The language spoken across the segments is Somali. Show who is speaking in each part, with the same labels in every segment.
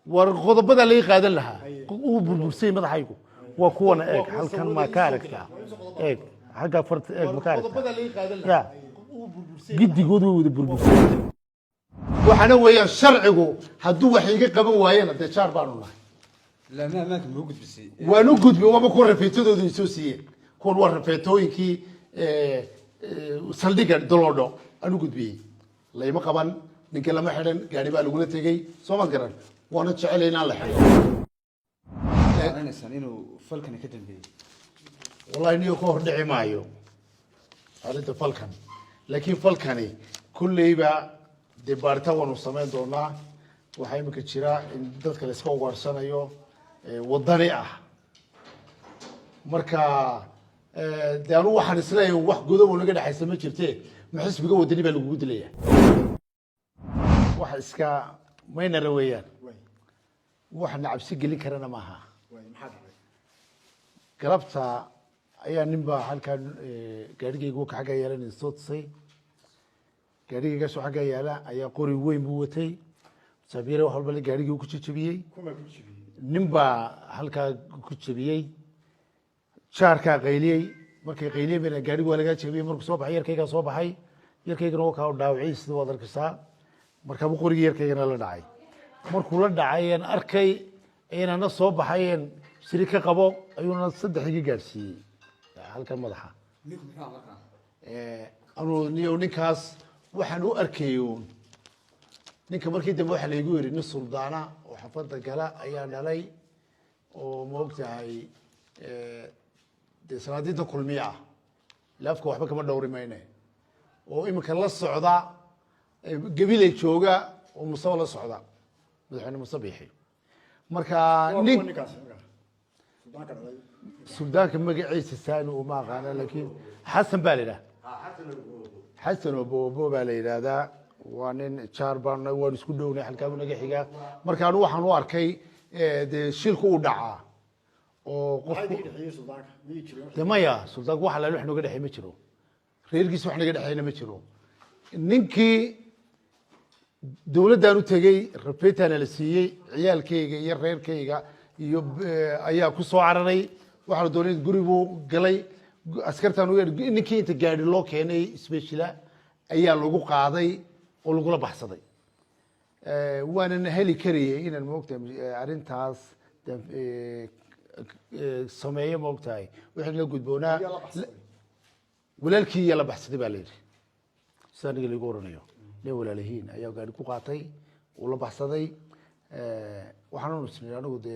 Speaker 1: والغضب بدل اللي قادن لها وبرسي مدحيكو وكون إيك هل كان ما كاركتا إيك حاجة فرت إيك ما كاركتا يا جدي جودو بربرسي وحنا ويا الشرع هدو وحيقة قبل ويانا تشار بانونا
Speaker 2: لا ما كان موجود بسي
Speaker 1: ونوجد بوما كون رفيتو دو ديسوسية كون ورفيتوين كي سلديك دولودو أنوجد بيه لا يما كمان نكلم حدن قاعد بقى لقولة تيجي سوما كران وانا تشعلينا على حاجة
Speaker 2: أنا سنينو فلكن كده بيه
Speaker 1: والله إني أكون دعي معيو هذا فلكن لكن فلكني كل يبقى دبارته ونصمين دونا وحي مكتشرا إن دتك الإسكو ورسنا يو وضريعة مركا دانو واحد سلاي وواحد جوده ونقدر حيسمع شرته محس بجو الدنيا بالوجود ليه واحد إسكا ما ينرويان واحد نعب سجل كرنا معها قربتها أي نبى هل كان قاعد يجوك حاجة يلا الصوت صي قاعد يجلسوا حاجة يلا أي قوري وين بوتي سبيرة وحلبة قاعد يجوك كتشبيه نبى هل كان كتشبيه شاركة غيلي مركي غيلي بين قاعد يقول لك كتشبيه مرك صباح يركيك صباحي يركيك نوك أو داوعيس دو هذا الكسا مركب قوري يركيك نلا داعي مركولا داعيين أركي أنا نصباحين شركة قبو أيونا صدق حقيقة جالسي هل كان مضحى أنا نيو نكاس وحنو أركيون نك مركي دم واحد يقول إن السلطانة وحفظت الكلا أيام علي وموقتها هاي سناديد كل مياه لافك وحبك ما دوري ماينه وإما كان الصعداء قبيلة شوقة ومصور الصعداء بدحين مصبيحي مركا نك السودان كان مقعيس الثاني وما قانا لكن حسن بالله حسن وبو بالله هذا وانين شاربان وان isku dhowna halka uu naga xiga markaan waxaan u arkay de shilku u dhaca oo qofku maya suldaanku waxa la wixii naga dhaxay ma jiro reerkiis wax naga dhaxayna ma jiro ninkii dawladdan u tagay rapeetana la siiyay ciyaalkayga iyo reerkayga iyo ayaa ku soo cararay waxa la doonay gurigu galay askartan ninkii inta gaari loo keenay special ayaa lagu qaaday oo lagu la baxsaday waana heli kariyay inaan moogtahay arintaas sameeyo moogtahay wixii la gudboonaa walaalkii la baxsaday baa leeyahay saaniga lagu oranayo lee walaalihiin ayaa gaari ku qaatay oo la baxsaday waxaan u nusnay anigu de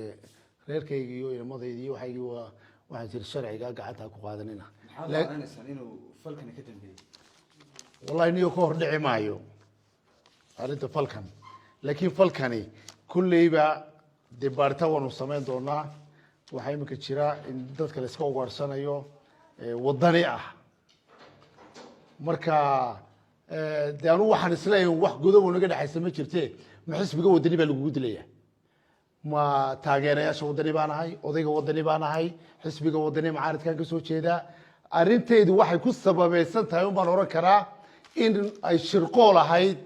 Speaker 1: reerkayga iyo ilmadeedii waxaygii waxaan jir sharciga gacanta ku qaadanina
Speaker 2: أنا سنينو فلكن كده بيه
Speaker 1: والله إني أكون دعي معيو هذا فلكن لكن فلكني كل يبقى دبارته ونصمين دونا وحي مكتشرا إن دتك الإسكو ورسنا يو وضريعة مركا دانو واحد سلاي وواحد جوده ونقدر حيسمع شرته محس بجو الدنيا بالوجود ليه ما تاجرياش ودني بانهاي أوديك ودني بانهاي حس بجو ودني معارض كان كسوة كذا arrinteedu waxay ku sababaysan tahay un baan oran karaa in ay shirqool ahayd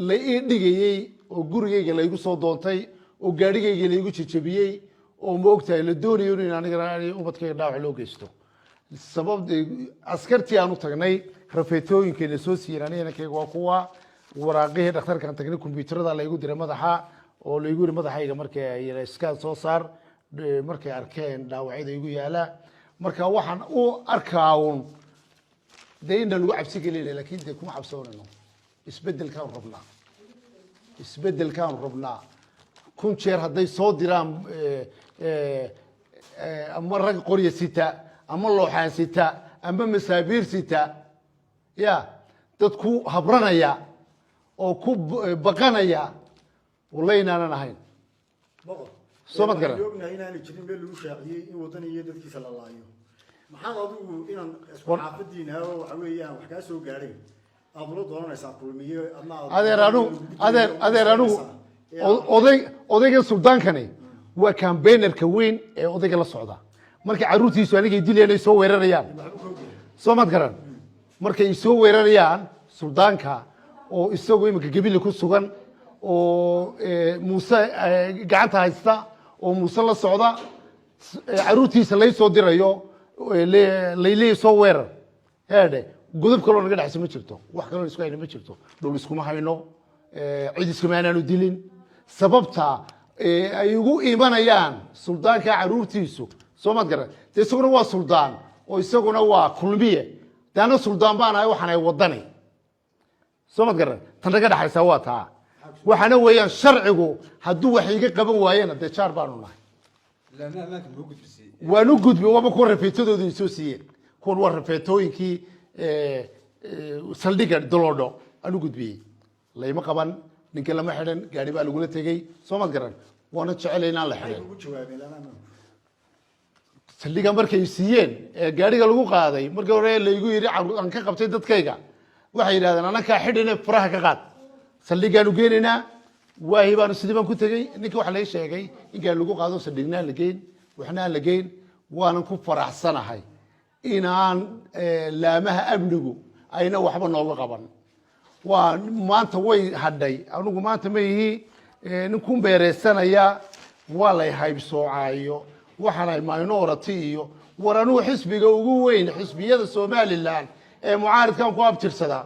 Speaker 1: la ii dhigayey oo gurigayga laygu soo doontay oo gaadhigayga laygu jajabiyey oo moogtahay la doonayo in aniga ubadkayga dhaawac loo geysto sabab askartii aan u tagnay rafeetooyinkeena soo siiyeen aniga waa kuwa waraaqihii dhakhtarkan tagnay kombiyuutarada laygu diray madaxa oo laygu yiri madaxayga markay ay iskaan soo saar markay arkeen dhaawacyada igu yaala marka waxaan u arkaawun deynda lagu cabsi geliyay laakiin de kuma xabsoonayno isbedelkaan rabnaa kun jeer hadday soo diraan ama rag qorya sita ama looxaan sita ama masaabiir sita ya dad ku habranaya oo ku baqanaya wallahi inaanan ahayn سومت كلام.
Speaker 3: يومنا هنا نجرين بلو شاقية وطني يدك كيس الله يوم. محاضر إن حافظين هوا وحويان وحكاسو قارين. أبلو دورنا يسافروا مية أما.
Speaker 1: هذا رانو أوديك السودان كني وكان بين الكوين أوديك الصعدة. مركي عروتي سؤالي يدي لي أنا يسوي ريان. سومت كلام. مركي يسوي ريان السودان كا أو يسوي مك قبيل يكون سودان oo muuse gacanta haysta oo muuse la socda caruurtiisa lay soo dirayo layleey soo weerar heedhe godob kaloo naga dhexaysa ma jirto wax kaloo isku hayna ma jirto dhul iskuma hayno cid iskuma aanaanu dilin sababta ay ugu imanayaan suldaanka caruurtiisu soo maad garan dee isaguna waa suldaan oo isaguna waa kulmiye daana suldaan baan ahay waxaan ay wadani soo maad garan tan naga dhexaysa waa taa waxaana weeyaan sharcigu hadduu wax iga qaban waayena dee jaar baanu nahay
Speaker 2: laamaha ammaanka ma u gudbisay
Speaker 1: waan u gudbi waaba kuwa rafeetadooda ay soo siiyeen kuwan waa rafeetooyinkii saldhigga doloodho aan u gudbiyey layma qaban ninka lama xidhan gaari baa lagula tegey soo maad garan waana jecelay inaan la xidhan
Speaker 3: ugu jawaabeen lama
Speaker 1: saldhigga markay siiyeen gaariga lagu qaaday markii hore laygu yidhi aan ka qabtay dadkayga waxay yidhahdeen anakaa xidhine furaha ka qaad saldhiggaanu geenaynaa waahi baanu sidii baan ku tegey ninka waxa laga sheegay in gaari lagu qaado saldhignaan la geyn waxna aan la geyn waanan ku faraxsanahay inaan laamaha amnigu ayna waxba nooga qaban waa maanta way hadhay anigu maanta ma ihi nin ku beereysanaya waa lay haybsoocaayo waxaanay minority iyo war anugu xisbiga ugu weyn xisbiyada somalilan ee mucaaridkan ku abtirsadaa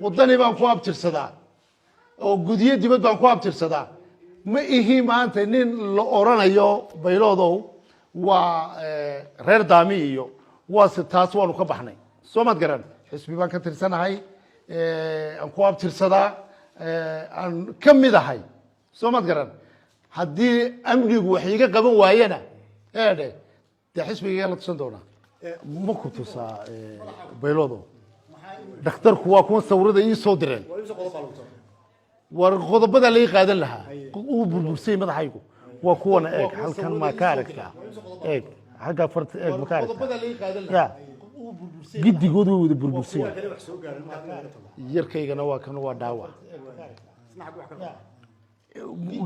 Speaker 1: wadani baan ku abtirsadaa oo gudyo dibad baan ku abtirsadaa ma ihi maanta nin la oranayo bayloodow waa reer daami iyo waase taas waanu ka baxnay soo maad garan xisbi baan ka tirsanahay aan ku abtirsadaa aan ka mid ahay soo maad garan haddii amnigu wax iga qaban waayena eedhe dee xisbiga la tusan doonaa ma ku tusaa bayloodow dhakhtarku waa kuwa sawirada ii soo direen
Speaker 3: waa imse qodob baa lagu taray
Speaker 1: war qodobada laga qaadan lahaa uu burbursay madaxaygu waa kuwana eeg halkan ma ka aragtaa eeg xagga farta eeg ma ka aragtaa ya gidigoodu way wada burbursay
Speaker 3: kale wax soo gaarin ma laga tago
Speaker 1: yarkaygana waa kan waa dhaawac
Speaker 3: isna xag wax ka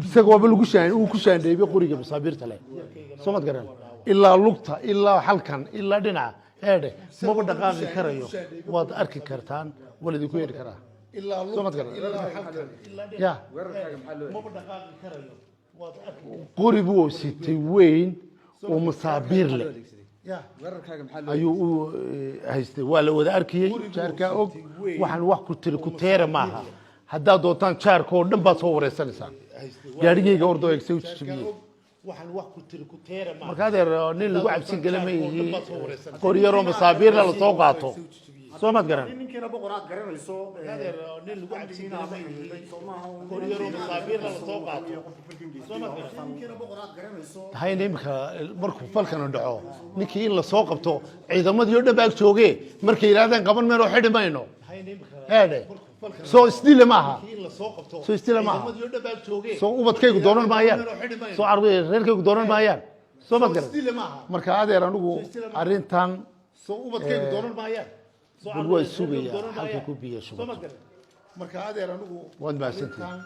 Speaker 1: isaga waaba lagu shaan uu ku shaandheeyay qoriga masaabiirta leh soo mad garan ilaa lugta ilaa halkan ilaa dhinaca eedhe maba dhaqaaqi karayo waad arki kartaan walidi ku yeeri karaa soo mad garan ya
Speaker 2: weerarkaaga maxaa loo
Speaker 1: maba dhaqaaqi karayo waad arki qori buu sitay weyn oo masaabiir leh ya
Speaker 2: weerarkaaga maxaa loo
Speaker 1: ayuu u haystay waa la wada arkayay jaarka og waxaan wax ku tiri ku teera maaha haddaad doontaan jaarka oo dhan baad soo wareysanaysaan gaarigayga ordo eegsay u jijibiyey waxaan wax ku tiri ku teera maaha marka adeer nin lagu cabsin gala ma yihi qori yaroo masaabiirna la soo qaato soo maad garan
Speaker 3: ninkiina boqoraad garanayso
Speaker 1: nin lagu cabsin gala ma yihi
Speaker 3: Soomaha
Speaker 1: qori yaroo masaabiirna la soo qaato soo maad garan
Speaker 3: ninkiina boqoraad garanayso
Speaker 1: hayna imika markuu falkana dhaco ninkii in la soo qabto ciidamadii oo dhan baa joogee markay yiraahdeen qaban meeno xidhi mayno heedhe soo isdile maaha soo isdile maaha soo ubadkaygu doonan maayaan soo carbi reerkaygu doonan maayaan soo mad garan marka adeer anigu arrintan bal waa sugaya halka ku biyo shubato waad mahadsantihin